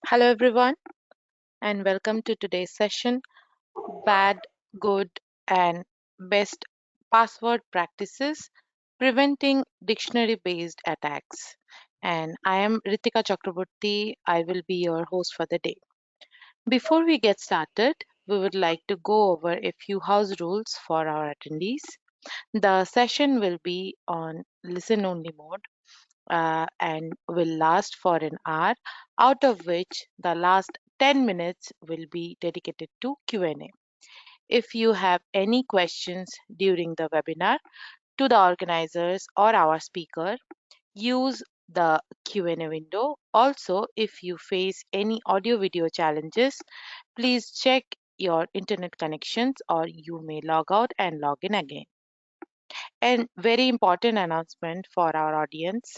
Hello, everyone, and welcome to today's session Bad, Good, and Best Password Practices Preventing Dictionary Based Attacks. And I am Ritika Chakraborty. I will be your host for the day. Before we get started, we would like to go over a few house rules for our attendees. The session will be on listen only mode and will last for an hour, out of which the last 10 minutes will be dedicated to Q&A. If you have any questions during the webinar to the organizers or our speaker, use the Q&A window. Also, if you face any audio video challenges, please check your internet connections or you may log out and log in again. And very important announcement for our audience.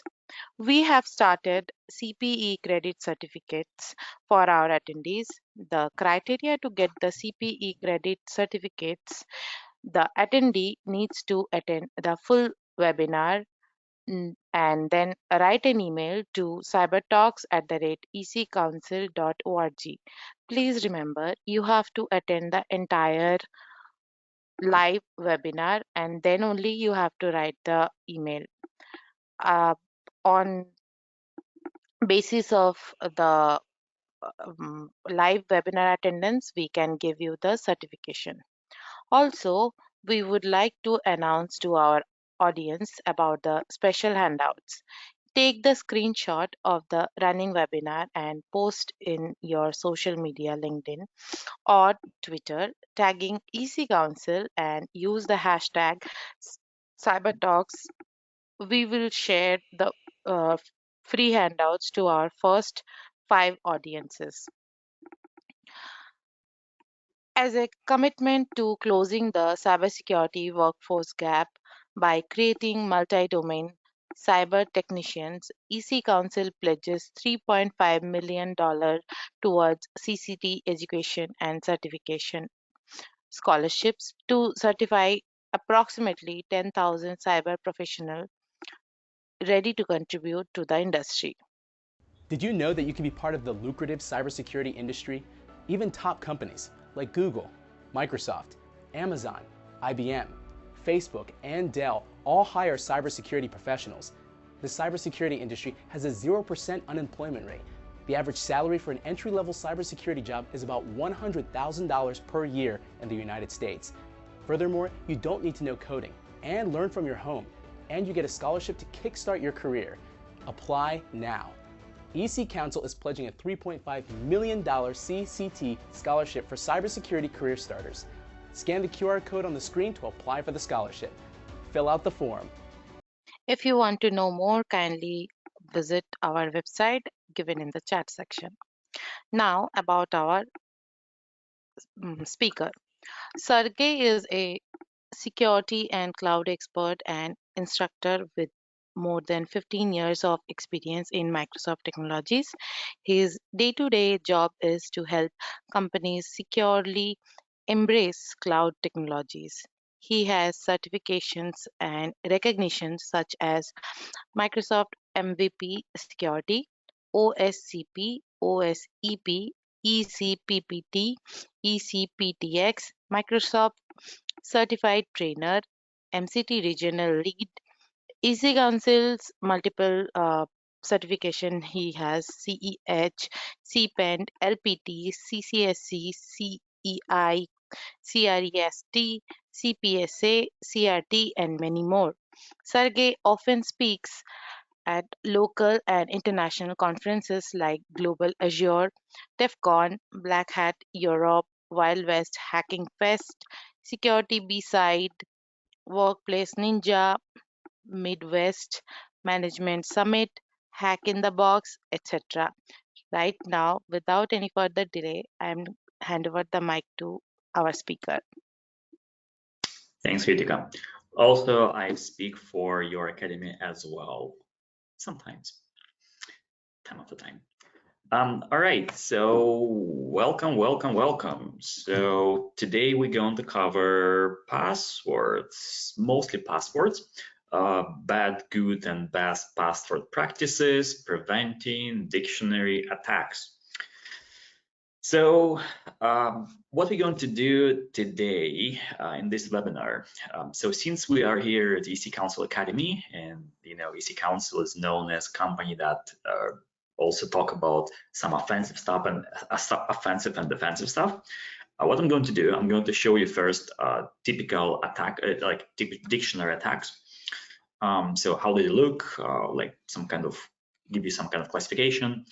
We have started CPE credit certificates for our attendees. The criteria to get the CPE credit certificates, the attendee needs to attend the full webinar and then write an email to cybertalks@ecouncil.org. Please remember, you have to attend the entire live webinar and then only you have to write the email. On basis of the live webinar attendance, we can give you the certification. Also, we would like to announce to our audience about the special handouts. Take the screenshot of the running webinar and post in your social media, LinkedIn or Twitter, tagging EC Council and use the hashtag CyberTalks. We will share the free handouts to our first 5 audiences. As a commitment to closing the cybersecurity workforce gap by creating multi-domain cyber technicians, EC Council pledges $3.5 million towards CCT education and certification scholarships to certify approximately 10,000 cyber professionals ready to contribute to the industry. Did you know that you can be part of the lucrative cybersecurity industry? Even top companies like Google, Microsoft, Amazon, IBM, Facebook, and Dell all hire cybersecurity professionals. The cybersecurity industry has a 0% unemployment rate. The average salary for an entry-level cybersecurity job is about $100,000 per year in the United States. Furthermore, you don't need to know coding and learn from your home, and you get a scholarship to kickstart your career. Apply now. EC Council is pledging a $3.5 million CCT scholarship for cybersecurity career starters. Scan the QR code on the screen to apply for the scholarship. Fill out the form. If you want to know more, kindly visit our website given in the chat section. Now, about our speaker. Sergey is a security and cloud expert and instructor with more than 15 years of experience in Microsoft technologies. His day to day job is to help companies securely embrace cloud technologies. He has certifications and recognitions such as Microsoft MVP Security, OSCP, OSEP, ECPPT, ECPTX, Microsoft Certified Trainer, MCT Regional Lead, EC Council's multiple certification. He has CEH, CPENT, LPT, CCSC, CEI, CREST, CPSA, CRT, and many more. Sergey often speaks at local and international conferences like Global Azure, TEFCON, Black Hat Europe, West Hacking Fest, Security B-Side, Workplace Ninja, Midwest Management Summit, Hack in the Box, etc. Right now, without any further delay, I am hand over the mic to our speaker. Thanks, Ritika. Also, I speak for your academy as well, sometimes, time of the time. All right, so welcome. So today we're going to cover passwords, mostly passwords, bad, good, and best password practices, preventing dictionary attacks. So what we're going to do today in this webinar, so since we are here at EC Council Academy, and EC Council is known as a company that also talk about some offensive stuff and offensive and defensive stuff, what I'm going to do, I'm going to show you first typical attack, like dictionary attacks. So how do they look? Like give you some kind of classification.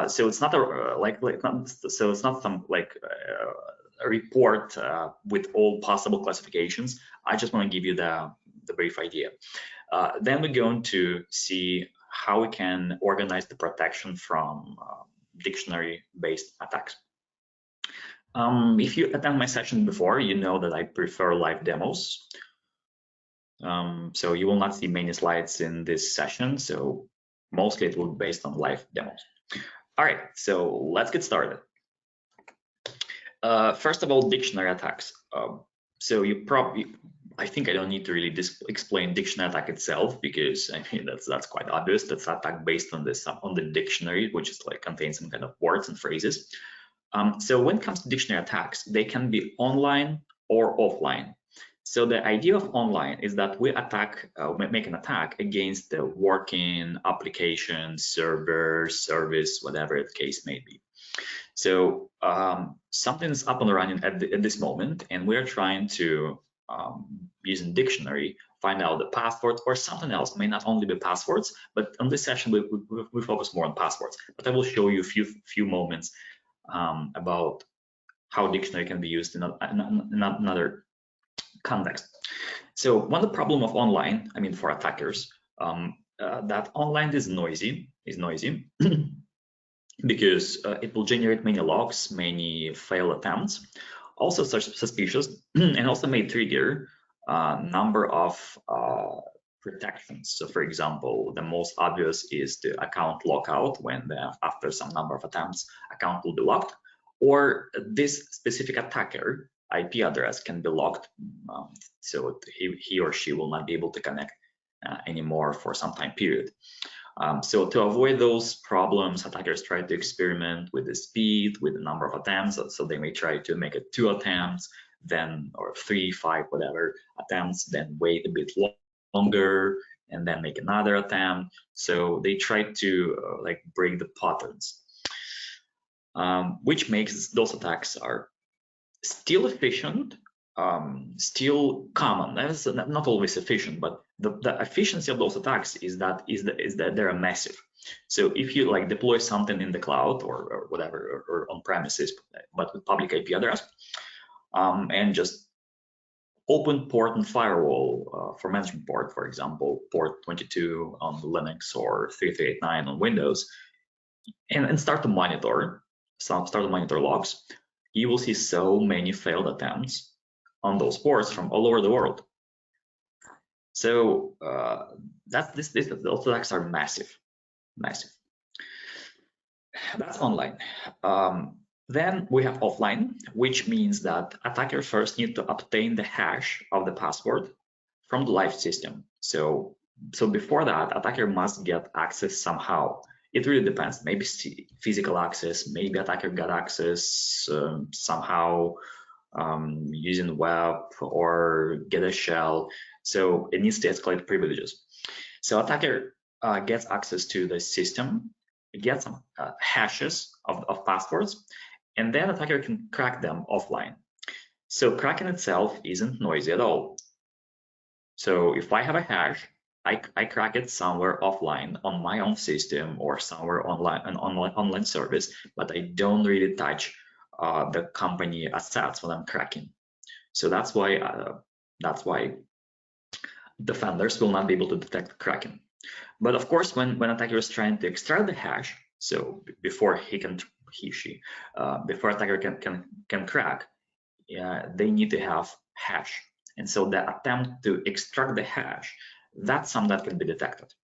So it's not a so it's not some a report with all possible classifications. I just want to give you the brief idea. Then we're going to see how we can organize the protection from dictionary-based attacks. If you attend my session before, you know that I prefer live demos. So you will not see many slides in this session. So mostly it will be based on live demos. All right, so let's get started. First of all, dictionary attacks. So I think I don't need to really explain dictionary attack itself, because I mean that's quite obvious. That's an attack based on the dictionary, which is contains some kind of words and phrases. So when it comes to dictionary attacks, they can be online or offline. So the idea of online is that we make an attack against the working application, server, service, whatever the case may be. So something is up and running at this moment, and we're trying to, using dictionary, find out the password or something else. It may not only be passwords, but on this session we focus more on passwords. But I will show you a few moments about how dictionary can be used in another context. So one of the problem of online, I mean for attackers, that online is noisy because it will generate many logs, many failed attempts, also suspicious, and also may trigger a number of protections. So for example, the most obvious is the account lockout, when after some number of attempts, account will be locked, or this specific attacker IP address can be locked, so he or she will not be able to connect anymore for some time period. So to avoid those problems, attackers try to experiment with the speed, with the number of attempts. So they may try to make it 2 attempts, then or 3, 5, whatever attempts, then wait a bit longer, and then make another attempt. So they try to break the patterns, which makes those attacks are still efficient, still common. That's not always efficient, but the efficiency of those attacks is that they're massive. So if you deploy something in the cloud or whatever, or on premises, but with public IP address, and just open port and firewall for management port, for example, port 22 on Linux or 3389 on Windows, and start to monitor logs, you will see so many failed attempts on those ports from all over the world. So those attacks are massive. That's online. Then we have offline, which means that attackers first need to obtain the hash of the password from the live system. So before that, attacker must get access somehow. It really depends. Maybe physical access, maybe attacker got access somehow using web or get a shell. So it needs to escalate privileges. So attacker gets access to the system, gets some hashes of passwords, and then attacker can crack them offline. So cracking itself isn't noisy at all. So if I have a hash, I crack it somewhere offline on my own system or somewhere online, an online service, but I don't really touch the company assets when I'm cracking. So that's why defenders will not be able to detect cracking. But of course, when attacker is trying to extract the hash, so before before attacker can crack, they need to have hash. And so the attempt to extract the hash, that's something that can be detected.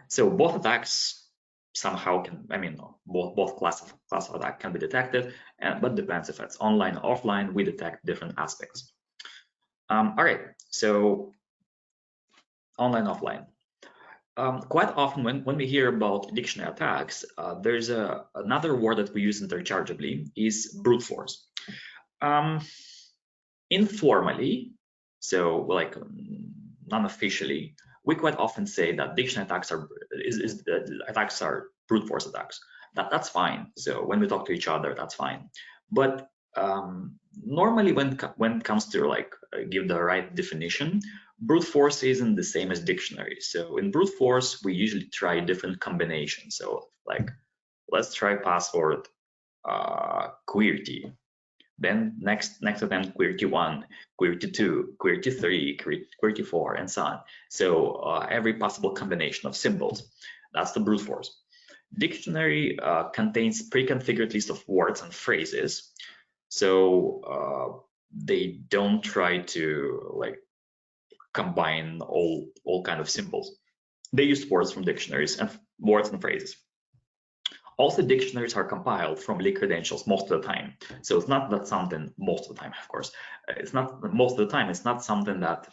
So both attacks somehow can, both class of attack can be detected, but depends if it's online or offline. We detect different aspects. All right, so online, offline. Quite often when we hear about dictionary attacks, there's another word that we use interchangeably is brute force. Informally, so like non-officially, we quite often say that dictionary attacks are brute force attacks. That's fine. So when we talk to each other, that's fine. But normally when it comes to like give the right definition, brute force isn't the same as dictionary. So in brute force, we usually try different combinations. So like, let's try password QWERTY. Then next attempt QWERTY1, QWERTY2, QWERTY3, QWERTY4, and so on. So every possible combination of symbols. That's the brute force. Dictionary contains pre-configured list of words and phrases. So they don't try to like combine all kind of symbols. They use words from dictionaries and words and phrases. Also, dictionaries are compiled from leaked credentials most of the time. So it's not that something most of the time, of course, it's not most of the time. It's not something that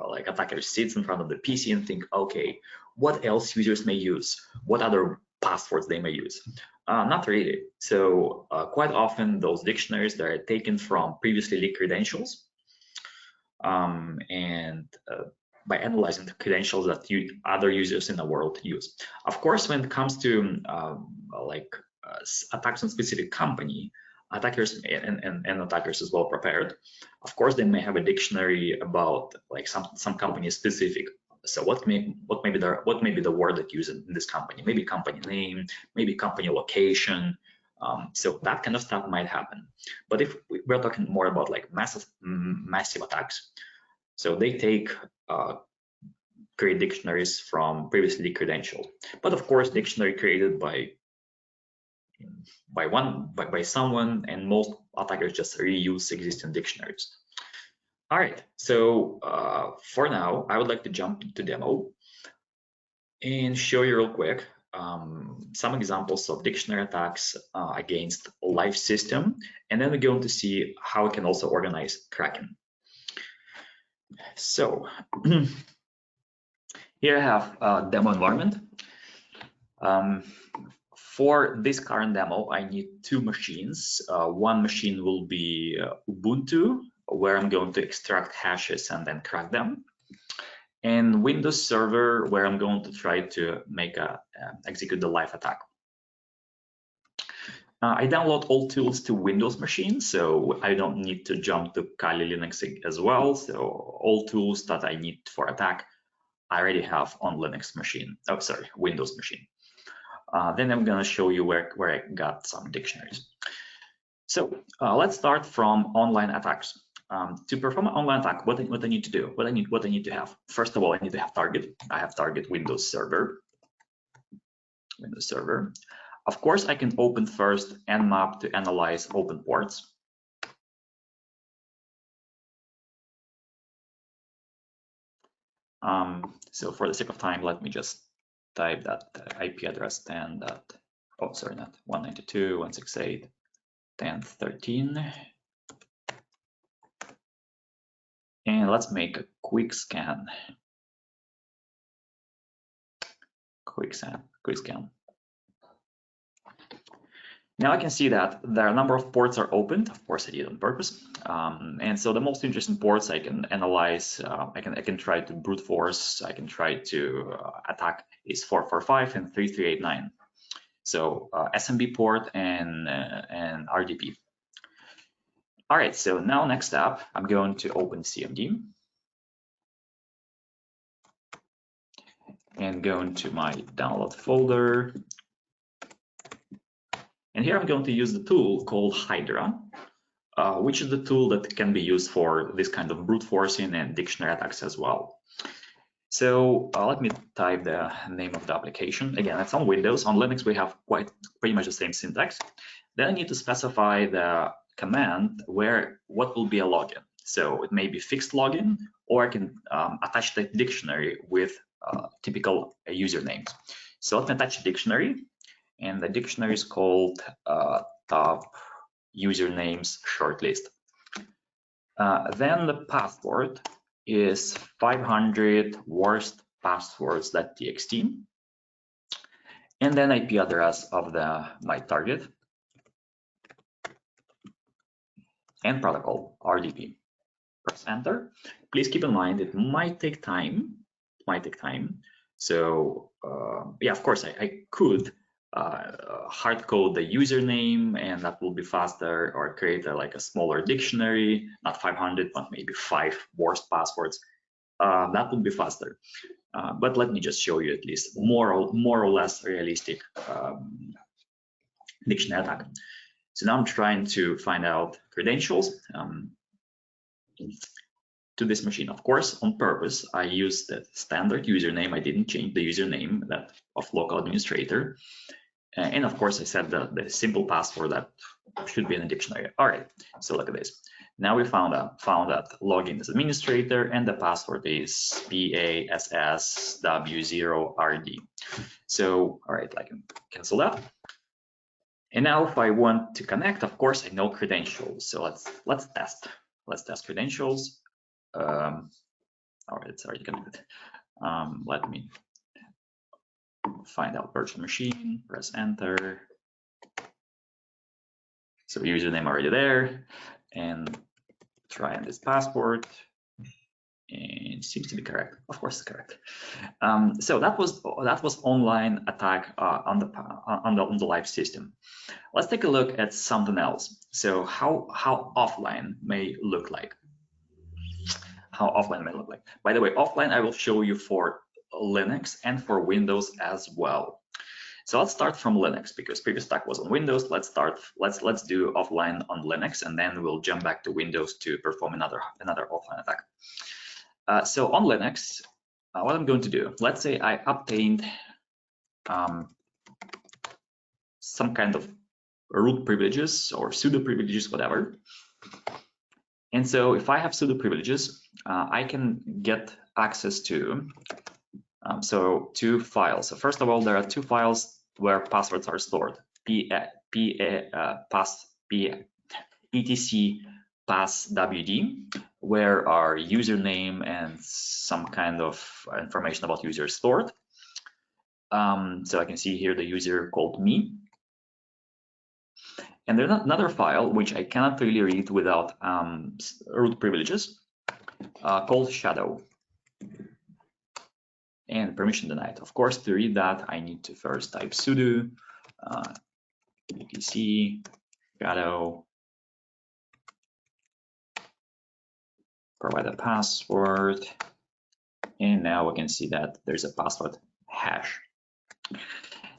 like attacker sits in front of the PC and think, okay, what else users may use? What other passwords they may use? Not really. So quite often those dictionaries that are taken from previously leaked credentials, and by analyzing the credentials that other users in the world use. Of course, when it comes to attacks on specific company, attackers and attackers is well prepared. Of course, they may have a dictionary about like some company specific. So what may be the word that used in this company? Maybe company name, maybe company location. So that kind of stuff might happen. But if we're talking more about like massive attacks, so they take create dictionaries from previously credentialed. But of course, dictionary created by someone, and most attackers just reuse existing dictionaries. All right, so for now, I would like to jump to demo and show you real quick some examples of dictionary attacks against a live system, and then we're going to see how we can also organize Kraken. So here I have a demo environment. For this current demo, I need two machines. One machine will be Ubuntu, where I'm going to extract hashes and then crack them, and Windows Server, where I'm going to try to execute the live attack. I download all tools to Windows machine, so I don't need to jump to Kali Linux as well. So all tools that I need for attack, I already have on Linux machine. Oh, sorry, Windows machine. Then I'm going to show you where I got some dictionaries. So let's start from online attacks. To perform an online attack, what I need to do, what I need to have. First of all, I need to have target. I have target Windows Server. Windows Server. Of course, I can open first Nmap to analyze open ports. So for the sake of time, let me just type that IP address 10. Oh, sorry, not 192.168.10.13. And let's make a quick scan. Quick scan. Now I can see that there are a number of ports are opened. Of course, I did it on purpose. And so the most interesting ports I can analyze, I can try to brute force, I can try to attack is 445 and 3389. So SMB port and RDP. All right, so now next up, I'm going to open CMD and go into my download folder. And here I'm going to use the tool called Hydra, which is the tool that can be used for this kind of brute forcing and dictionary attacks as well. So let me type the name of the application. Again, it's on Windows. On Linux, we have pretty much the same syntax. Then I need to specify the command what will be a login. So it may be fixed login, or I can attach the dictionary with typical usernames. So let me attach a dictionary. And the dictionary is called top usernames shortlist. Then the password is 500 worst passwords.txt, and then IP address of my target, and protocol RDP. Press enter. Please keep in mind it might take time. So yeah, of course I could hard code the username, and that will be faster, or create like a smaller dictionary, not 500 but maybe 5 worst passwords. That would be faster. But let me just show you at least more or less realistic dictionary attack. So now I'm trying to find out credentials to this machine. Of course, on purpose, I used the standard username. I didn't change the username that of local administrator. And of course, I set the simple password that should be in the dictionary. All right, so look at this. Now we found that login is administrator, and the password is PASSW0RD. So, all right, I can cancel that. And now if I want to connect, of course, I know credentials. So let's test. Let's test credentials. All right, it's already connected. Let me find out virtual machine, press enter. So username already there, and try on this password, and it seems to be correct. Of course, it's correct. So that was online attack on the live system. Let's take a look at something else. So how offline may look like. By the way, offline I will show you for Linux and for Windows as well. So let's start from Linux, because previous attack was on Windows. Let's do offline on Linux, and then we'll jump back to Windows to perform another offline attack. So on Linux, what I'm going to do, let's say I obtained some kind of root privileges or pseudo privileges, whatever. And so if I have pseudo privileges, I can get access to two files. So first of all, there are 2 files where passwords are stored: etc passwd, where our username and some kind of information about user is stored. So I can see here the user called me. And there's another file which I cannot really read without root privileges, called shadow. And permission denied. Of course, to read that, I need to first type sudo etc shadow, provide a password, and now we can see that there's a password hash.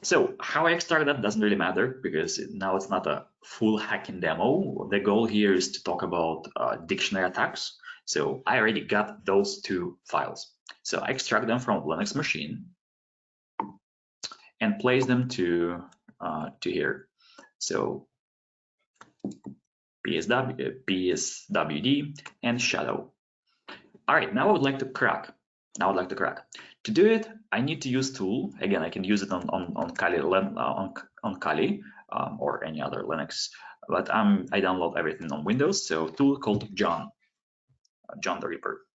So how I extract that doesn't really matter, because now it's not a full hacking demo. The goal here is to talk about dictionary attacks. So I already got those 2 files. So I extract them from a Linux machine and place them to here. So PSWD and shadow. All right, now I would like to crack. To do it, I need to use tool. Again, I can use it on Kali or any other Linux, but I download everything on Windows. So tool called John the Reaper.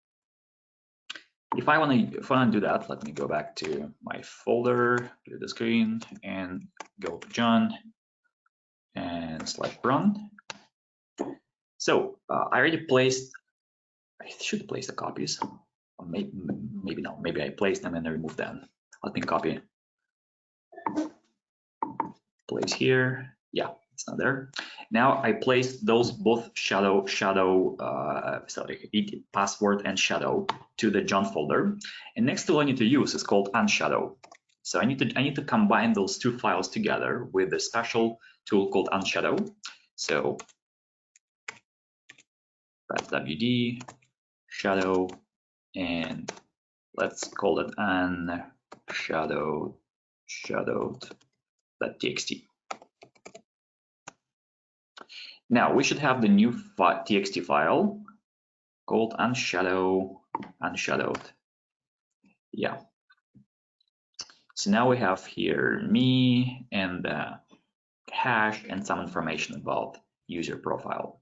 If I want to do that, let me go back to my folder, clear the screen, and go to John and /run. So I already placed. I should place the copies. Maybe not. Maybe I placed them and I removed them. Let me copy. Place here. Yeah, it's not there. Now I placed those both password and shadow to the John folder. And next tool I need to use is called unshadow. So I need to combine those 2 files together with a special tool called unshadow. So press WD shadow, and let's call it shadowed.txt. Now we should have the new txt file called unshadowed. Yeah. So now we have here me and the hash and some information about user profile.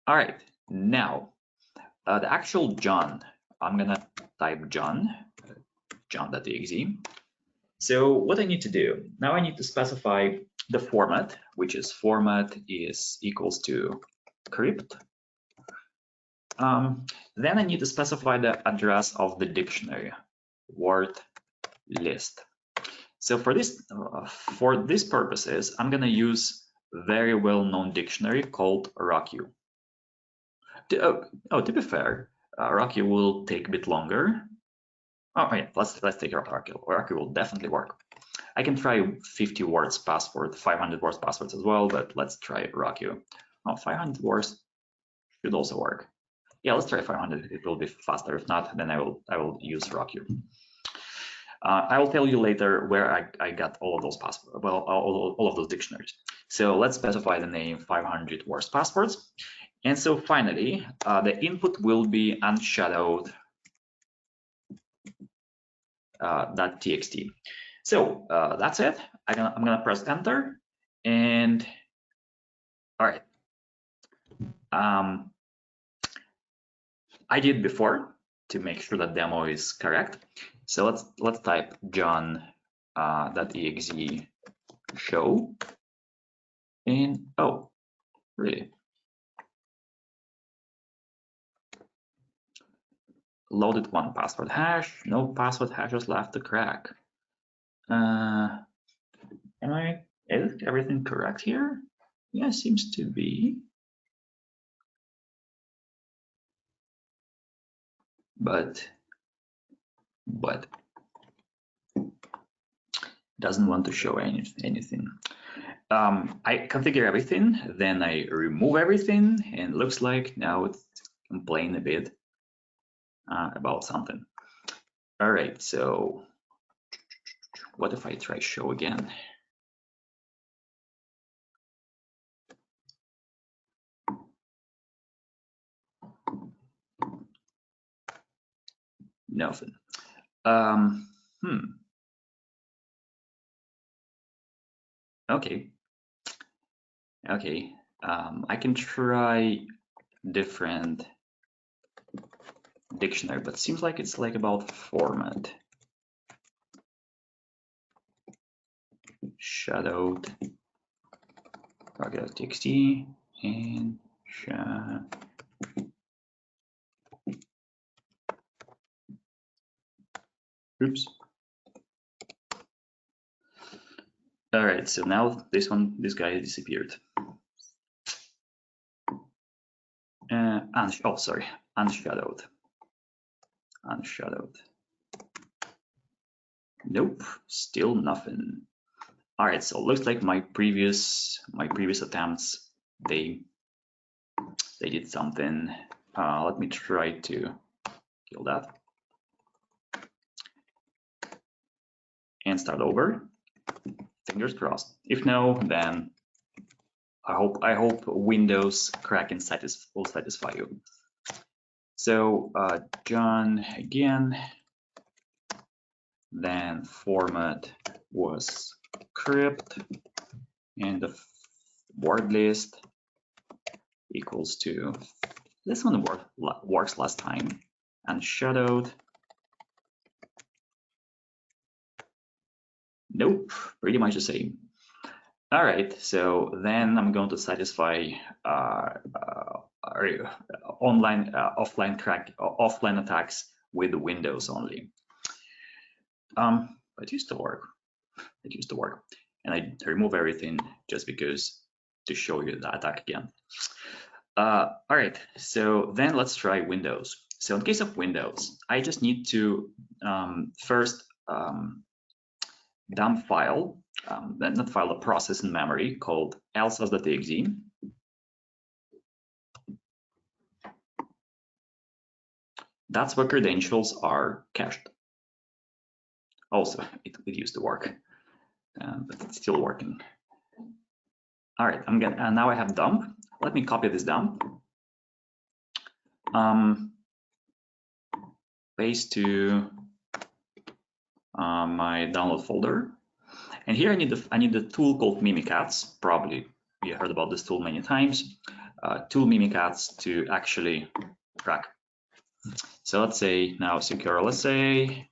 All right, now the actual John, I'm gonna type John john.exe. So what I need to do now, I need to specify the format, which is format is equals to crypt. Then I need to specify the address of the dictionary, word list. So for this purposes, I'm gonna use a very well-known dictionary called RockU. To be fair, RockU will take a bit longer. Oh yeah, let's take RockU. RockU will definitely work. I can try 50 words password, 500 words passwords as well, but let's try RockU. Oh, 500 words should also work. Yeah, let's try 500. It will be faster. If not, then I will use RockU. I will tell you later where I got all of those passwords, well, all of those dictionaries. So let's specify the name 500 words passwords. And so finally, the input will be unshadowed .txt. So that's it. I'm gonna press enter, and all right. I did before to make sure that demo is correct. So let's type john.exe show, and oh, really? Loaded one password hash, no password hashes left to crack. Is everything correct here? Yeah, seems to be. But doesn't want to show anything. I configure everything, then I remove everything, and looks like now it's complaining a bit about something. All right, so what if I try show again? Nothing. Okay. I can try different dictionary, but seems like it's like about format. Shadowed rocket.txt and oops. All right, so now this guy disappeared. Oh, sorry, unshadowed. Nope, still nothing. All right, so it looks like my previous attempts, they did something. Let me try to kill that and start over. Fingers crossed. If no, then I hope Windows cracking will satisfy you. So John again, then format was crypt, and the word list equals to this one works last time, and shadowed. Nope, pretty much the same. All right, so then I'm going to satisfy offline attacks with Windows only. It used to work. And I remove everything just because to show you the attack again. All right, so then let's try Windows. So in case of Windows, I just need to first dump file, not file, a process in memory called else.exe. That's where credentials are cached. Also, it used to work, but it's still working. All right, now I have dump. Let me copy this dump. Paste to my download folder, and here I need the tool called Mimikatz. Probably you heard about this tool many times. Tool Mimikatz to actually crack. So let's say now secure LSA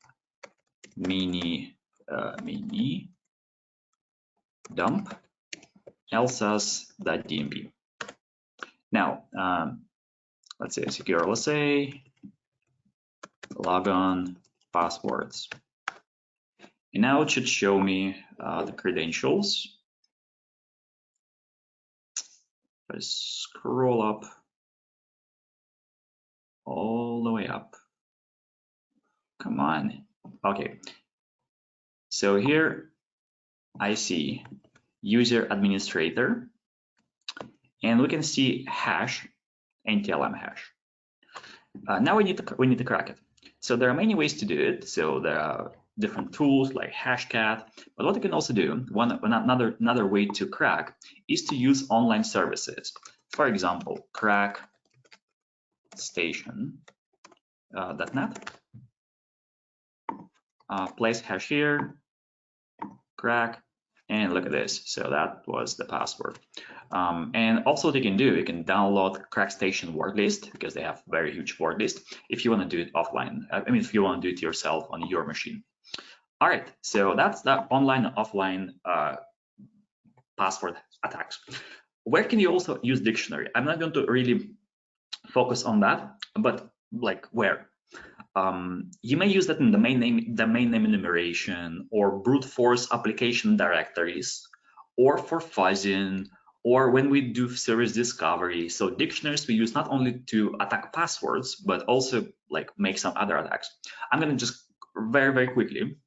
mini dump lsas.dmp. Now, let's say secure LSA, logon, passwords. And now it should show me the credentials. If I scroll up all the way up. Come on. Okay. So here I see user administrator, and we can see hash, NTLM hash. Now we need to crack it. So there are many ways to do it. So there are different tools like Hashcat, but what you can also do, another way to crack is to use online services. For example, crack station.net, place hash here, crack, and look at this. So that was the password. And also what you can do, you can download CrackStation word list because they have very huge word list if you want to do it offline. I mean, if you want to do it yourself on your machine. All right, so that's the online and offline password attacks. Where can you also use dictionary? I'm not going to really focus on that, but like where? You may use that in the main name enumeration, or brute force application directories, or for fuzzing, or when we do service discovery. So dictionaries we use not only to attack passwords, but also like make some other attacks. I'm going to just very quickly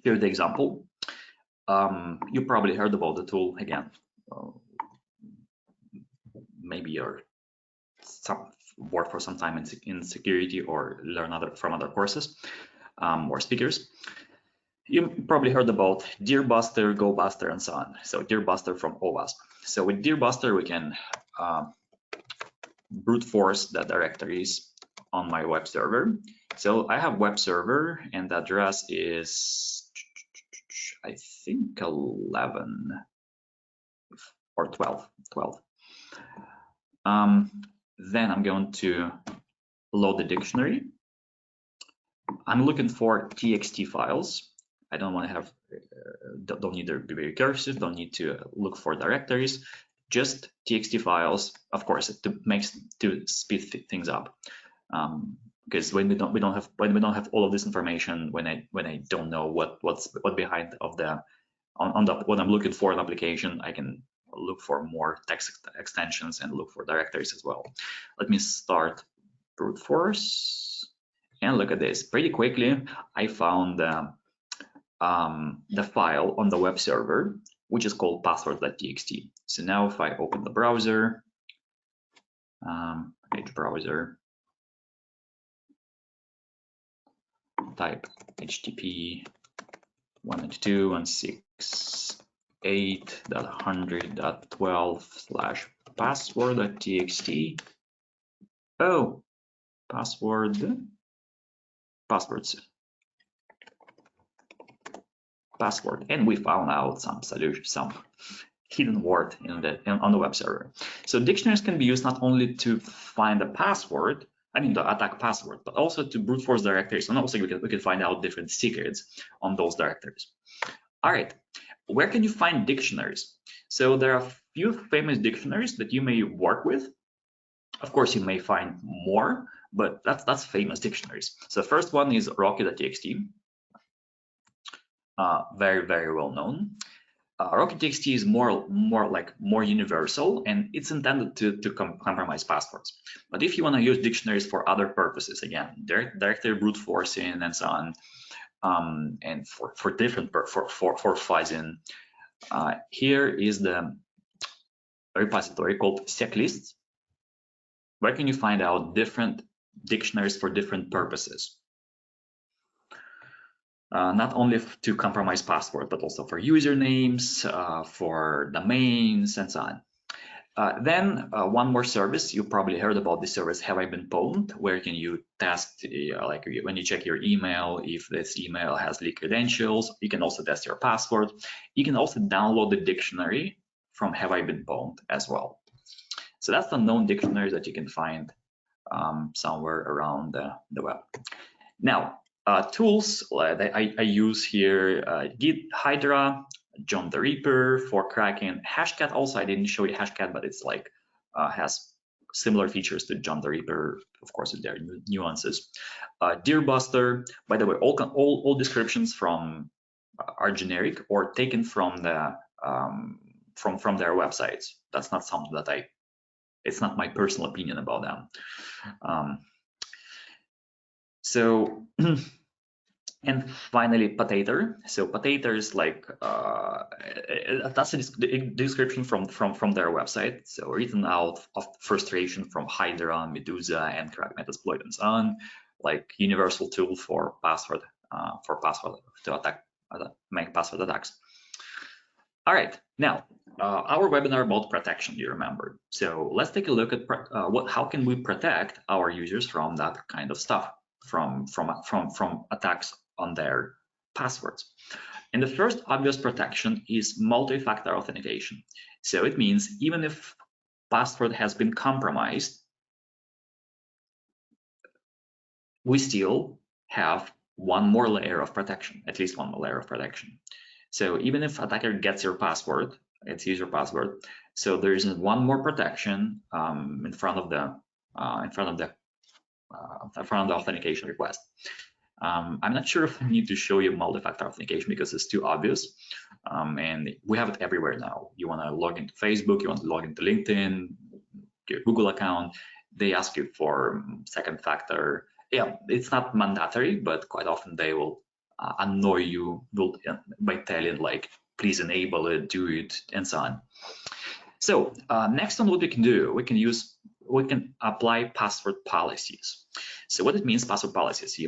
here's the example. You probably heard about the tool again. Maybe you're work for some time in security or learn from other courses or speakers. You probably heard about Deerbuster, GoBuster, and so on. So Deerbuster from OWASP. So with Deerbuster, we can brute force the directories on my web server. So I have web server, and the address is, I think, 11 or 12. Then I'm going to load the dictionary. I'm looking for TXT files. I don't want to have, don't need to be very recursive, don't need to look for directories, just TXT files, of course, to speed things up. Because when we don't have all of this information, when I don't know what's behind of what I'm looking for in application, I can look for more text extensions and look for directories as well. Let me start brute force and look at this. Pretty quickly, I found the file on the web server, which is called password.txt. So now if I open the browser, Edge browser, type HTTP 192.168.100.12/password.txt. Oh, passwords, and we found out some solution, some hidden word on the web server. So dictionaries can be used not only to find a password, I mean to attack password, but also to brute force directories, and also we can find out different secrets on those directories. All right, where can you find dictionaries? So there are a few famous dictionaries that you may work with. Of course, you may find more, but that's famous dictionaries. So the first one is Rocky.txt, very well known. Rocky.txt is more universal, and it's intended to compromise passwords. But if you want to use dictionaries for other purposes, again, directory brute forcing and so on, and for fuzzing, here is the repository called SecLists. Where can you find out different dictionaries for different purposes? Not only to compromise password, but also for usernames, for domains, and so on. Then one more service, you probably heard about this service, Have I Been Pwned, where can you test, like when you check your email, if this email has leaked credentials. You can also test your password. You can also download the dictionary from Have I Been Pwned as well. So that's the known dictionaries that you can find somewhere around the web. Now, Tools that I use here, Git, Hydra, John the Reaper for cracking. Hashcat also, I didn't show you Hashcat, but it's like has similar features to John the Reaper. Of course, there are nuances. Deerbuster, by the way, all descriptions from are generic or taken from the from their websites. That's not something that it's not my personal opinion about them. So and finally, Potato. So Potato is like that's a description from their website. So written out of frustration from Hydra, Medusa, and crack Metasploit and so on, like universal tool for password to attack make password attacks. All right, now our webinar about protection, you remember. So let's take a look at how can we protect our users from that kind of stuff, from attacks on their passwords. And the first obvious protection is multi-factor authentication. So it means even if password has been compromised, we still have one more layer of protection, at least one more layer of protection. So even if attacker gets your password, its user password, so there is one more protection in front of the authentication request. I'm not sure if I need to show you multi-factor authentication because it's too obvious, and we have it everywhere now. You want to log into Facebook, you want to log into LinkedIn, your Google account, they ask you for second factor. Yeah, it's not mandatory, but quite often they will annoy you by telling like, please enable it, do it, and so on. So next on what we can do, we can apply password policies. So what it means, password policies,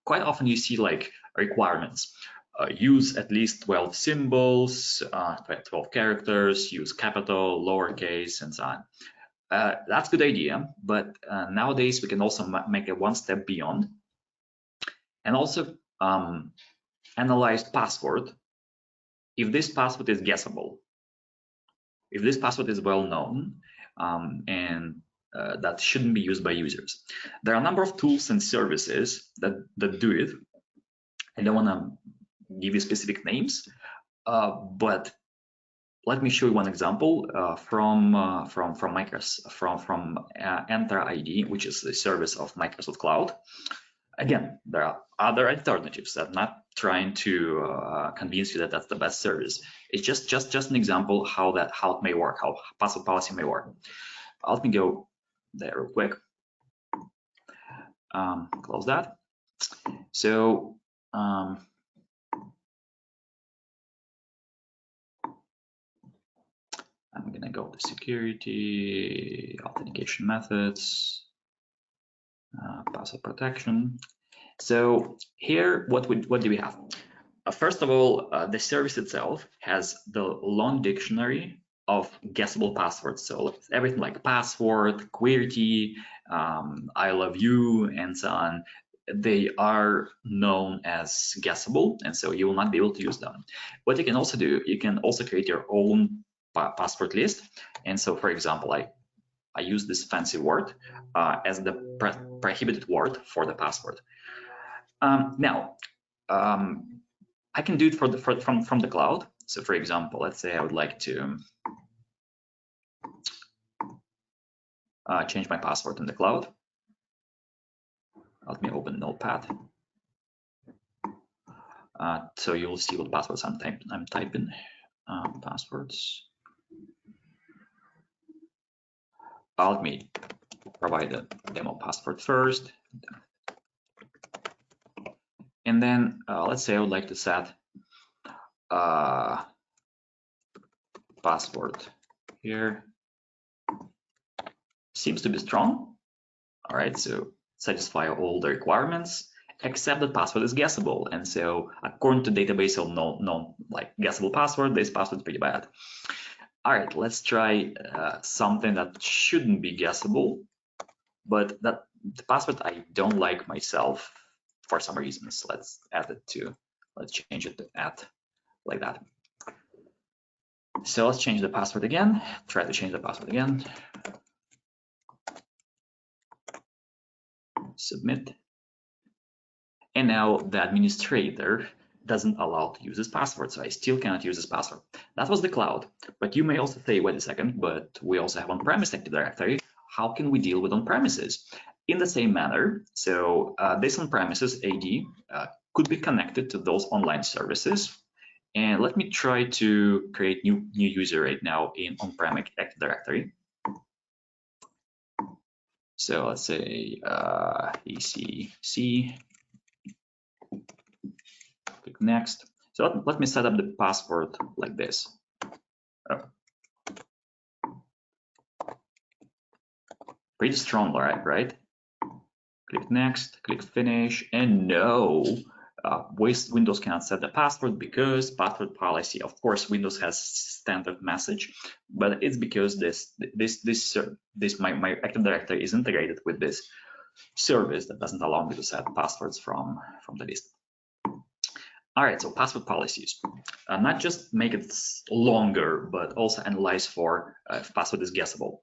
quite often you see like requirements. Use at least 12 symbols, 12 characters, use capital, lowercase, and so on. That's a good idea, but nowadays we can also make it one step beyond and also analyze password if this password is guessable, if this password is well known, and that shouldn't be used by users. There are a number of tools and services that do it. I don't want to give you specific names, but let me show you one example from Microsoft, from Entra ID, which is the service of Microsoft Cloud. Again, there are other alternatives. I'm not trying to convince you that that's the best service. It's just an example how it may work, how password policy may work. Let me go there real quick. Close that. So I'm gonna go to security, authentication methods, password protection. So here, what do we have? First of all, the service itself has the long dictionary of guessable passwords. So everything like password, QWERTY, I love you, and so on. They are known as guessable, and so you will not be able to use them. What you can also do, you can also create your own password list. And so, for example, I use this fancy word as the prohibited word for the password. Now, I can do it from the cloud. So, for example, let's say I would like to change my password in the cloud. Let me open Notepad. So you'll see what passwords I'm typing. Passwords. Let me provide the demo password first. And then let's say I would like to set password here. Seems to be strong. All right, so satisfy all the requirements, except that password is guessable. And so according to database of known like guessable password, this password is pretty bad. All right, let's try something that shouldn't be guessable, but that the password I don't like myself for some reasons. Let's change it to @ like that. So let's change the password again. Try to change the password again. Submit. and now the administrator doesn't allow to use his password, so I still cannot use his password. That was the cloud. But you may also say, wait a second, but we also have on-premise Active Directory. How can we deal with on-premises? In the same manner, so this on-premises AD could be connected to those online services. And let me try to create new user right now in on-premise Active Directory. So let's say ECC. Click next. So let me set up the password like this. Oh. Pretty strong, right? Click next, click finish, and no, Windows cannot set the password because password policy. Of course, Windows has standard message, but it's because my Active Directory is integrated with this service that doesn't allow me to set passwords from the list. All right, so password policies. Not just make it longer, but also analyze for if password is guessable.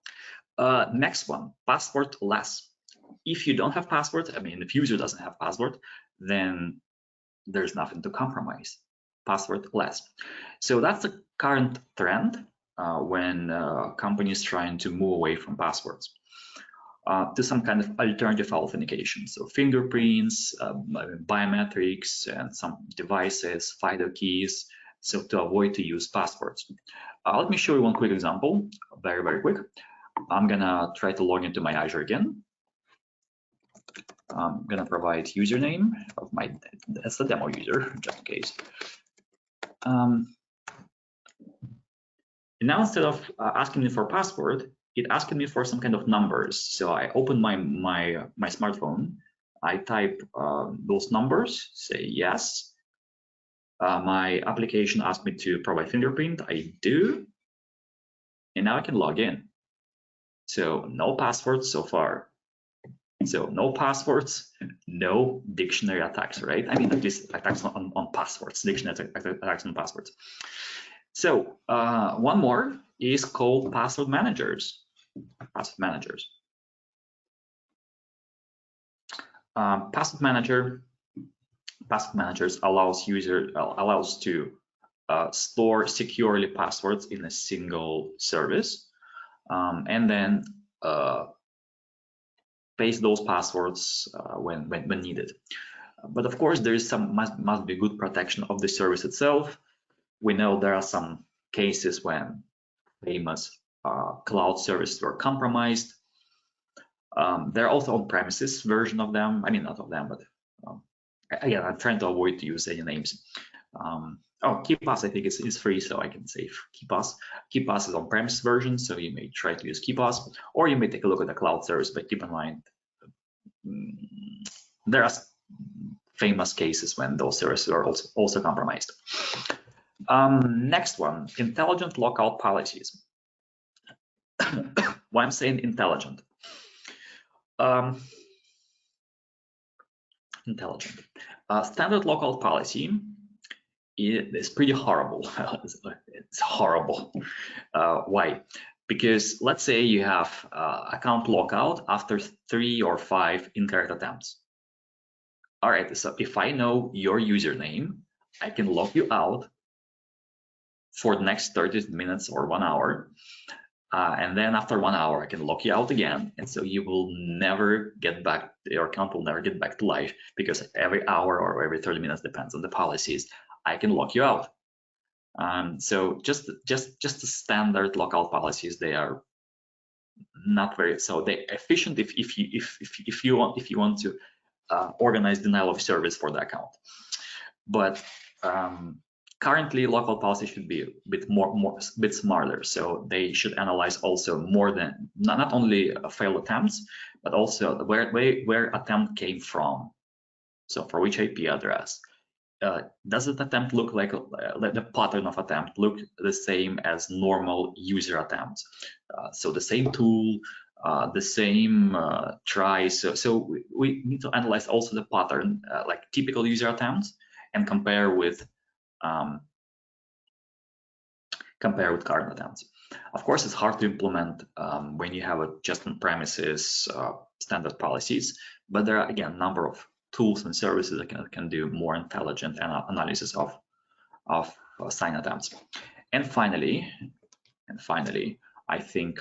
Next one, passwordless. If you don't have password, I mean, if user doesn't have password, then there's nothing to compromise. Passwordless. So that's a current trend when companies trying to move away from passwords to some kind of alternative authentication. So fingerprints, biometrics, and some devices, FIDO keys, so to avoid to use passwords. Let me show you one quick example, very quick. I'm gonna try to log into my Azure again. I'm gonna provide username of my, that's the demo user, just in case. Now instead of asking me for password, it asked me for some kind of numbers. So I open my smartphone, I type those numbers, say yes. My application asked me to provide fingerprint, I do, and now I can log in. So no passwords so far. So no passwords, no dictionary attacks, right? I mean, at least attacks on passwords, dictionary attacks on passwords. So one more is called password managers. Password managers. Password managers allows to store securely passwords in a single service, and then paste those passwords when needed. But of course, there is some must be good protection of the service itself. We know there are some cases when famous cloud services were compromised. There are also on-premises version of them. I mean, not of them, but again, I'm trying to avoid to use any names. Oh, KeePass, I think it's free, so I can say KeePass. KeePass is on-premise version, so you may try to use KeePass, or you may take a look at the cloud service, but keep in mind, there are famous cases when those services are also compromised. Next one, intelligent lockout policies. Why I'm saying intelligent? Intelligent. Standard lockout policy is pretty horrible. It's horrible. Why? Because let's say you have account lockout after 3 or 5 incorrect attempts. All right, so if I know your username, I can lock you out for the next 30 minutes or 1 hour. And then after 1 hour, I can lock you out again. And so you will never get back, your account will never get back to life, because every hour or every 30 minutes, depends on the policies, I can lock you out. So just the standard lockout policies, they are not very, so they're efficient if you want to organize denial of service for the account. But currently, local policy should be a bit smarter. So they should analyze also more than not only failed attempts, but also where attempt came from. So for which IP address? Does the attempt look like the pattern of attempt look the same as normal user attempts? So the same tool, the same try. So we need to analyze also the pattern, like typical user attempts, and compare with current attempts. Of course, it's hard to implement when you have just on-premises standard policies, but there are, again, a number of tools and services that can do more intelligent analysis of sign attempts. And finally, I think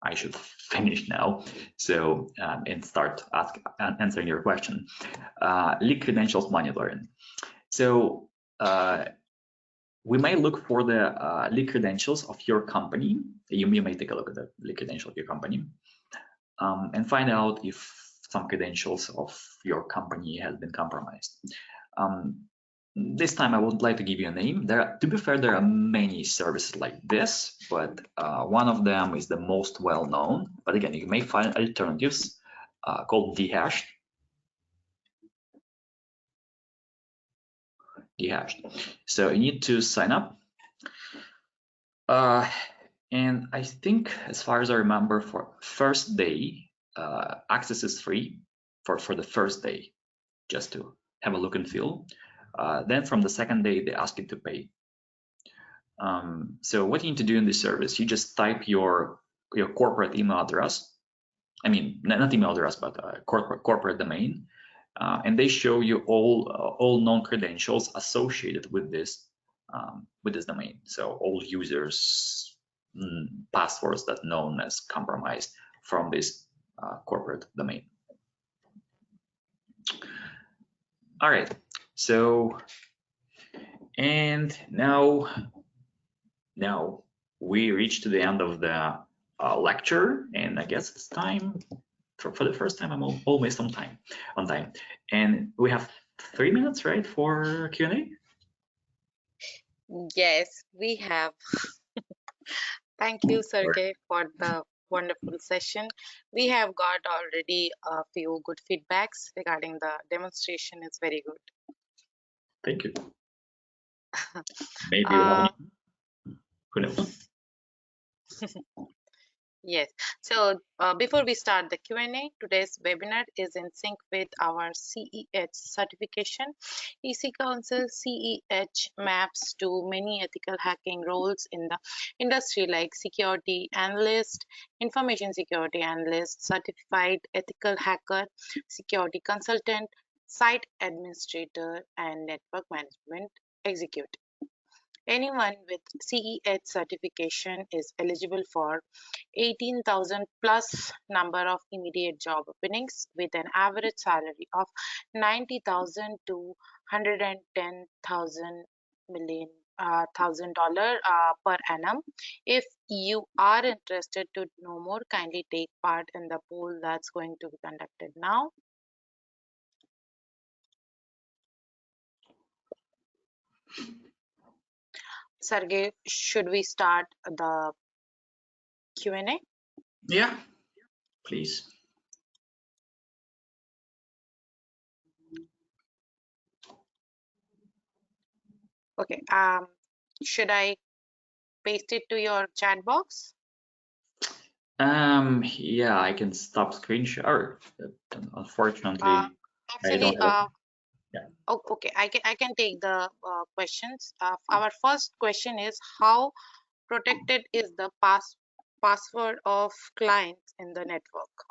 I should finish now. So and start answering your question. Leak credentials monitoring. So we may look for the leak credentials of your company. You may take a look at the leak credential of your company and find out if some credentials of your company has been compromised. This time I would like to give you a name. To be fair, there are many services like this, but one of them is the most well-known. But again, you may find alternatives called Dhashed. So you need to sign up. And I think, as far as I remember, for first day, access is free for the first day, just to have a look and feel. Then from the second day, they ask you to pay. So what you need to do in this service, you just type your corporate email address. I mean, not email address, but corporate domain, and they show you all known credentials associated with this domain. So all users, passwords that known as compromised from this corporate domain. All right. So, and now we reach to the end of the lecture, and I guess it's time for the first time. I'm always on time, and we have 3 minutes, right, for Q&A? Yes, we have. Thank you, Sergey, for the wonderful session. We have got already a few good feedbacks regarding the demonstration. It's very good. Thank you. Maybe you have any, who knows? Yes. So before we start the Q&A, today's webinar is in sync with our CEH certification. EC Council CEH maps to many ethical hacking roles in the industry like security analyst, information security analyst, certified ethical hacker, security consultant, site administrator, and network management executive. Anyone with CEH certification is eligible for 18,000 plus number of immediate job openings with an average salary of 90,000 to $110,000 per annum. If you are interested to know more, kindly take part in the poll that's going to be conducted now. Sergey, should we start the Q&A? Yeah, please. Okay. Should I paste it to your chat box? Yeah, I can stop screen share. Unfortunately, actually, I don't have yeah. Oh, okay, I can take the questions. Our first question is, how protected is the password of clients in the network?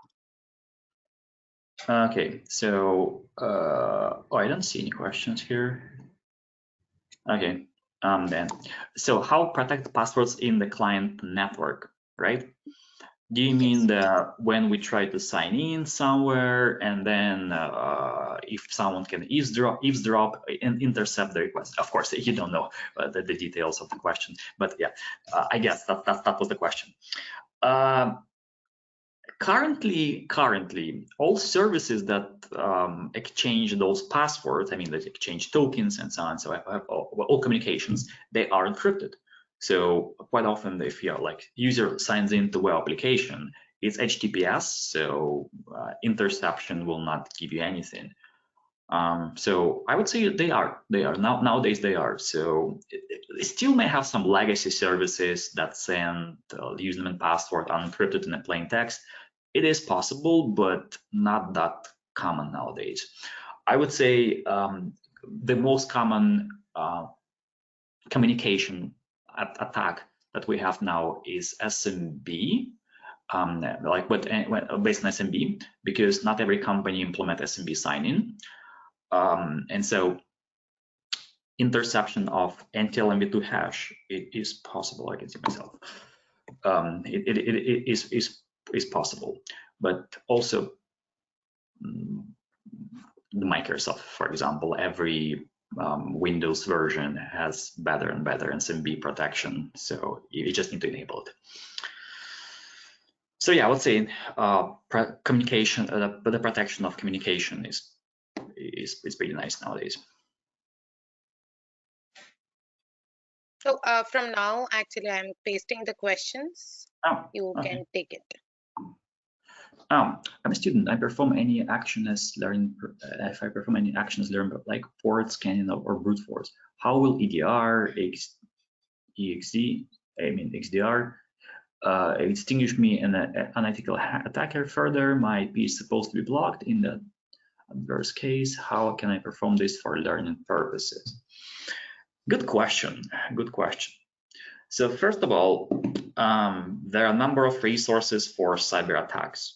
Okay, so I don't see any questions here. Okay, then so how protect passwords in the client network, right? Do you mean that when we try to sign in somewhere and then if someone can eavesdrop and intercept the request? Of course, you don't know the details of the question, but yeah, I guess that was the question. Currently, all services that exchange those passwords, I mean, that exchange tokens and so on, so all communications, they are encrypted. So quite often, if you're like user signs into web application, it's HTTPS, so interception will not give you anything. So I would say they are nowadays they are. So it still may have some legacy services that send username and password unencrypted in a plain text. It is possible, but not that common nowadays. I would say the most common communication attack that we have now is SMB. like based on SMB, because not every company implement SMB sign-in. And so interception of NTLMV2 hash, it is possible. I can see myself. It is possible, but also Microsoft, for example, every Windows version has better and better SMB protection, so you just need to enable it. So yeah, I would say communication, the protection of communication is pretty nice nowadays. So from now, actually, I'm pasting the questions. You can take it. I'm a student. I perform any action as learning. If I perform any action as learning, like port scanning or brute force, how will EDR, XDR, distinguish me an unethical attacker? Further, my IP is supposed to be blocked in the adverse case. How can I perform this for learning purposes? Good question. Good question. So first of all, there are a number of resources for cyber attacks.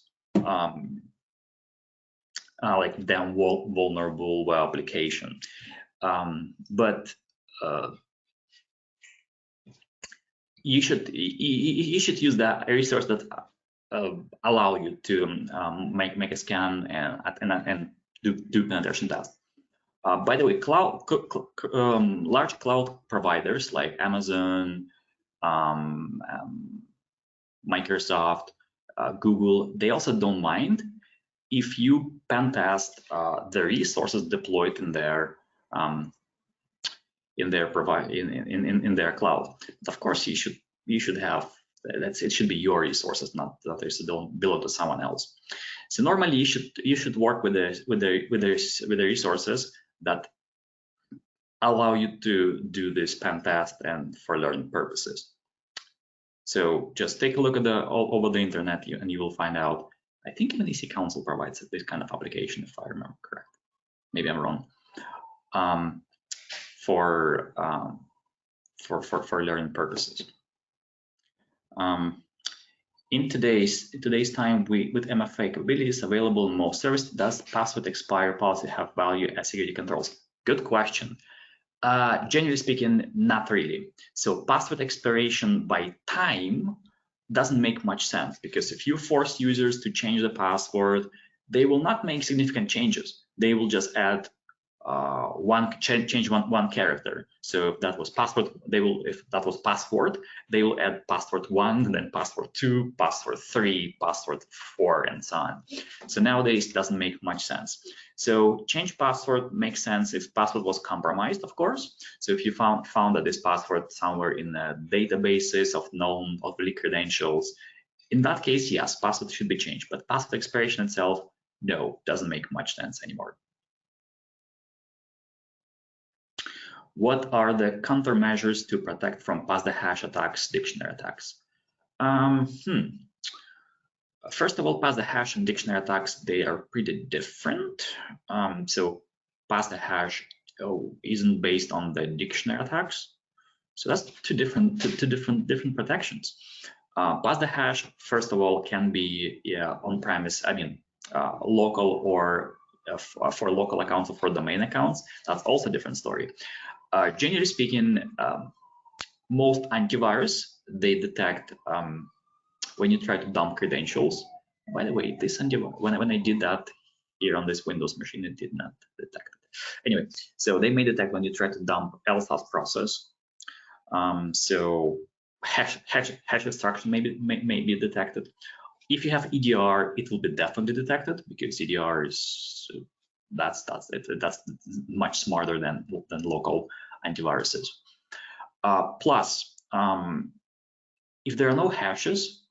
Like then vulnerable web application, but you should use that resource that allow you to make a scan and do penetration test. By the way, large cloud providers like Amazon, Microsoft, Google, they also don't mind if you pen test the resources deployed in their cloud. Of course, you should have it should be your resources, not that don't belong to someone else. So normally you should work with the resources that allow you to do this pen test and for learning purposes. So just take a look at over the internet and you will find out. I think even EC Council provides this kind of application, if I remember correct. Maybe I'm wrong. For learning purposes. In today's time, with MFA capabilities available in most services, does password expire policy have value as security controls? Good question. Generally speaking, not really. So password expiration by time doesn't make much sense, because if you force users to change the password, they will not make significant changes. They will just add change one character. So if that was password, if that was password, they will add password 1, then password 2, password 3, password 4, and so on. So nowadays it doesn't make much sense. So change password makes sense if password was compromised, of course. So if you found that this password somewhere in the databases of known credentials, in that case, yes, password should be changed. But password expiration itself, no, doesn't make much sense anymore. What are the countermeasures to protect from pass the hash attacks, dictionary attacks? First of all, pass the hash and dictionary attacks, they are pretty different. So pass the hash isn't based on the dictionary attacks. So that's two different protections. Pass the hash, first of all, can be on-premise, local or for local accounts or for domain accounts. That's also a different story. Generally speaking, most antivirus, they detect when you try to dump credentials. By the way, this antivirus, when I did that here on this Windows machine, it did not detect it. Anyway, so they may detect when you try to dump LSAS process. So hash extraction may be detected. If you have EDR, it will be definitely detected, because EDR is that's much smarter than local antiviruses. Plus, if there are no hashes,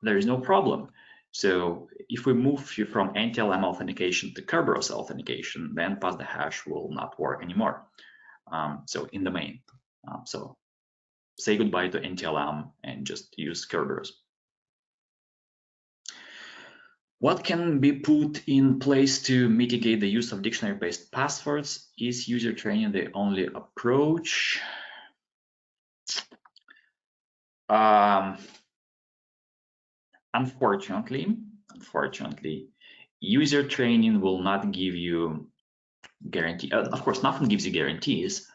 there is no problem. So if we move you from NTLM authentication to Kerberos authentication, then pass the hash will not work anymore. So in the main, so say goodbye to NTLM and just use Kerberos. What can be put in place to mitigate the use of dictionary-based passwords? Is user training the only approach? Unfortunately, user training will not give you guarantee. Of course, nothing gives you guarantees,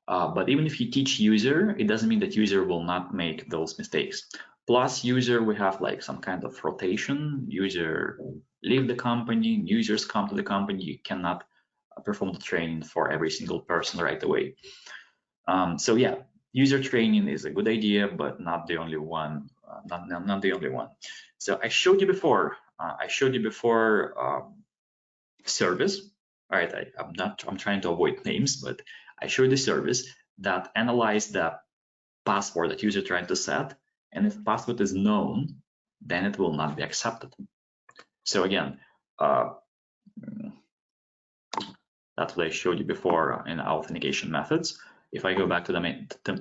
but even if you teach user, it doesn't mean that user will not make those mistakes. Plus user, we have like some kind of rotation. User leave the company, users come to the company. You cannot perform the training for every single person right away. So yeah, user training is a good idea, but not the only one. Not the only one. So I showed you before. Service. All right, I'm trying to avoid names, but I showed the service that analyzed the password that user trying to set, and if password is known, then it will not be accepted. So again, that's what I showed you before in authentication methods. If I go back to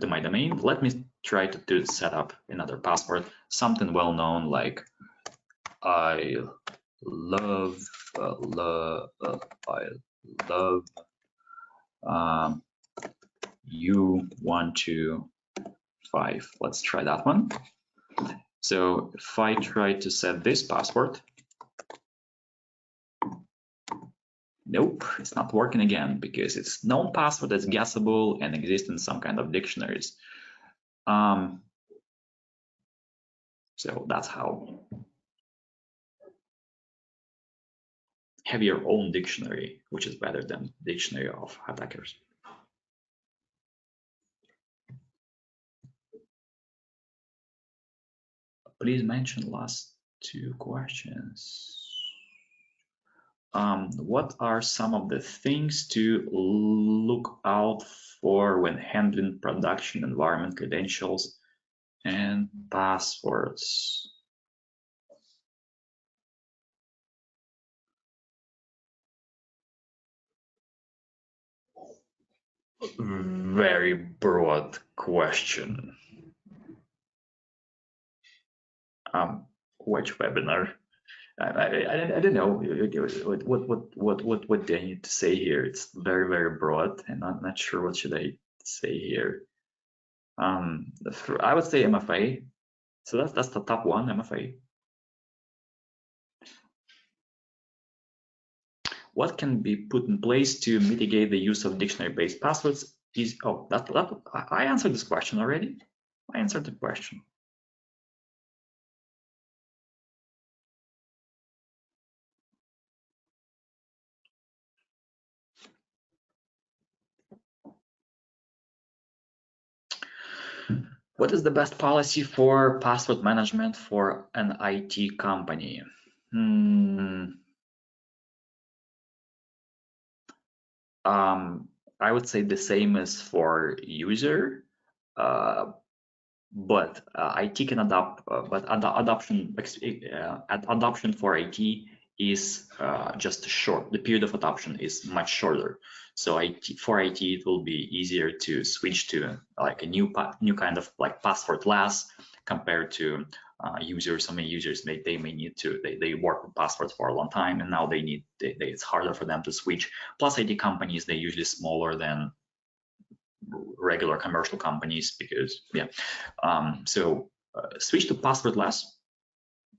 my domain, let me try to set up another password, something well known like I love you 1 2 5. Let's try that one. So if I try to set this password, nope, it's not working again because it's known password that's guessable and exists in some kind of dictionaries. So that's how. Have your own dictionary, which is better than dictionary of attackers. Please mention last 2 questions. What are some of the things to look out for when handling production environment credentials and passwords? Very broad question. Which webinar? I don't know what do I need to say here. It's very, very broad, and I'm not sure what should I say here. I would say MFA. So that's the top one, MFA. What can be put in place to mitigate the use of dictionary-based passwords? I answered this question already. I answered the question. What is the best policy for password management for an IT company? I would say the same as for user, but IT can adopt, but adoption for IT is just short. The period of adoption is much shorter. So for IT, it will be easier to switch to like a new kind of like passwordless compared to users. So many users they may need to they work with passwords for a long time, and now it's harder for them to switch. Plus, IT companies, they're usually smaller than regular commercial companies because switch to passwordless,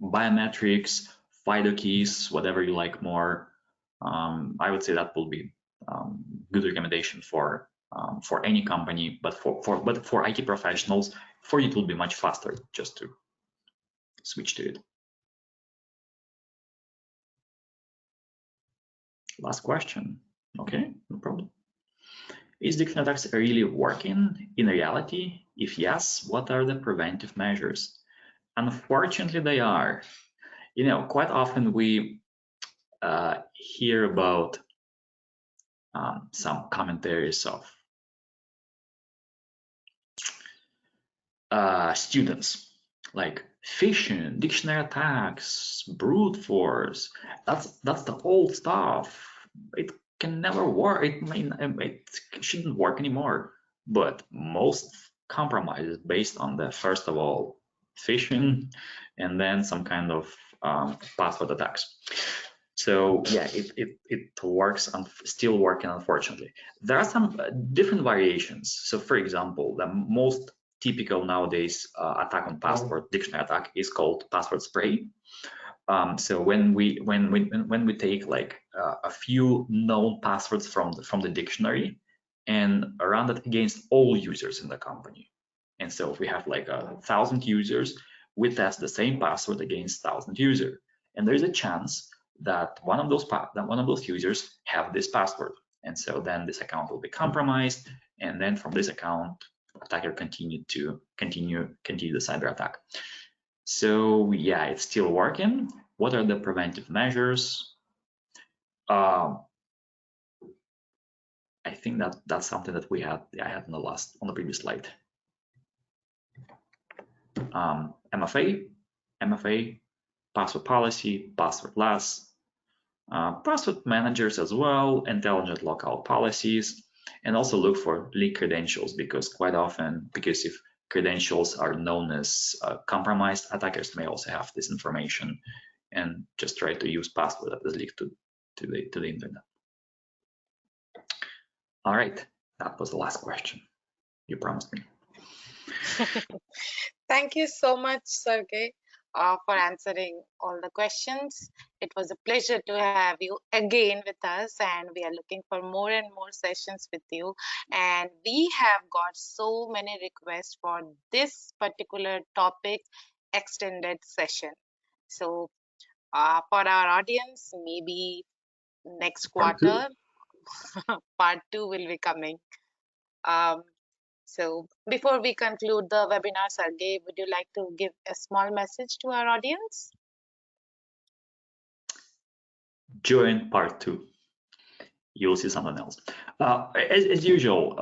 biometrics, FIDO keys, whatever you like more. I would say that will be good recommendation for any company, but for IT professionals, for it will be much faster just to switch to it. Last question. Okay, no problem. Is dictionary attacks really working in reality? If yes, what are the preventive measures? Unfortunately, they are. Quite often we hear about some commentaries of students like phishing, dictionary attacks, brute force. That's the old stuff. It can never work. It shouldn't work anymore. But most compromises based on the first of all phishing, and then some kind of password attacks. So yeah, it works and still working. Unfortunately, there are some different variations. So for example, the most typical nowadays attack on password, dictionary attack, is called password spray. So when we take like a few known passwords from the dictionary and run that against all users in the company, and so if we have like 1,000 users, we test the same password against 1,000 users, and there's a chance that one of those users have this password, and so then this account will be compromised, and then from this account, attacker continue the cyber attack. So yeah, it's still working. What are the preventive measures? I think that's something that I had on the previous slide. MFA, password policy, passwordless, password managers as well, intelligent lockout policies, and also look for leaked credentials, because quite often, if credentials are known as compromised, attackers may also have this information and just try to use password that is leaked to the internet. All right, that was the last question you promised me. Thank you so much, Sergey, for answering all the questions. It was a pleasure to have you again with us, and we are looking for more and more sessions with you. And we have got so many requests for this particular topic extended session. So, for our audience, maybe next quarter, part 2 will be coming. Um, so before we conclude the webinar, Sergey, would you like to give a small message to our audience? Join part 2. You'll see something else. As usual,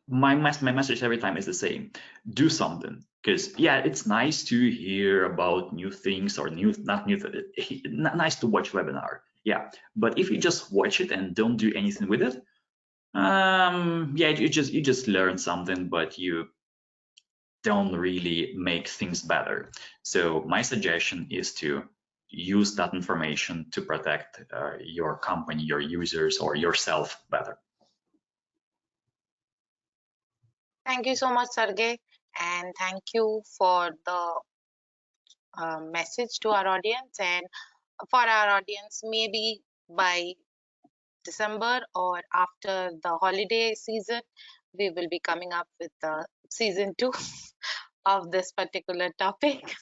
my message every time is the same: do something. Because yeah, it's nice to hear about new things or nice to watch webinar. Yeah, but if you just watch it and don't do anything with it, yeah, you just learn something, but you don't really make things better. So my suggestion is to use that information to protect your company, your users, or yourself better. Thank you so much, Sergey, and thank you for the message to our audience. And for our audience, maybe by December or after the holiday season, we will be coming up with the season 2 of this particular topic.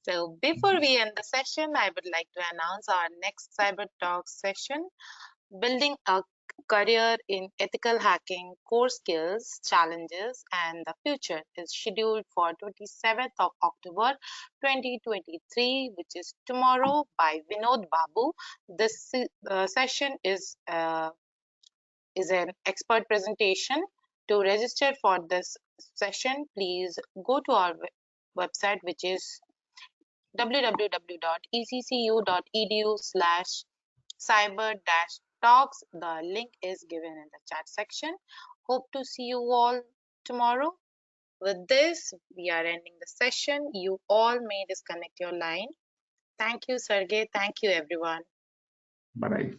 So before we end the session, I would like to announce our next Cyber Talk session, Building a Career in Ethical Hacking, Core Skills, Challenges, and the Future, is scheduled for 27th of October 2023, which is tomorrow, by Vinod Babu. This session is an expert presentation. To register for this session, please go to our website, which is www.eccu.edu/cyber-talks. The link is given in the chat section. Hope to see you all tomorrow. With this, we are ending the session. You all may disconnect your line. Thank you, Sergey. Thank you, everyone. Bye-bye.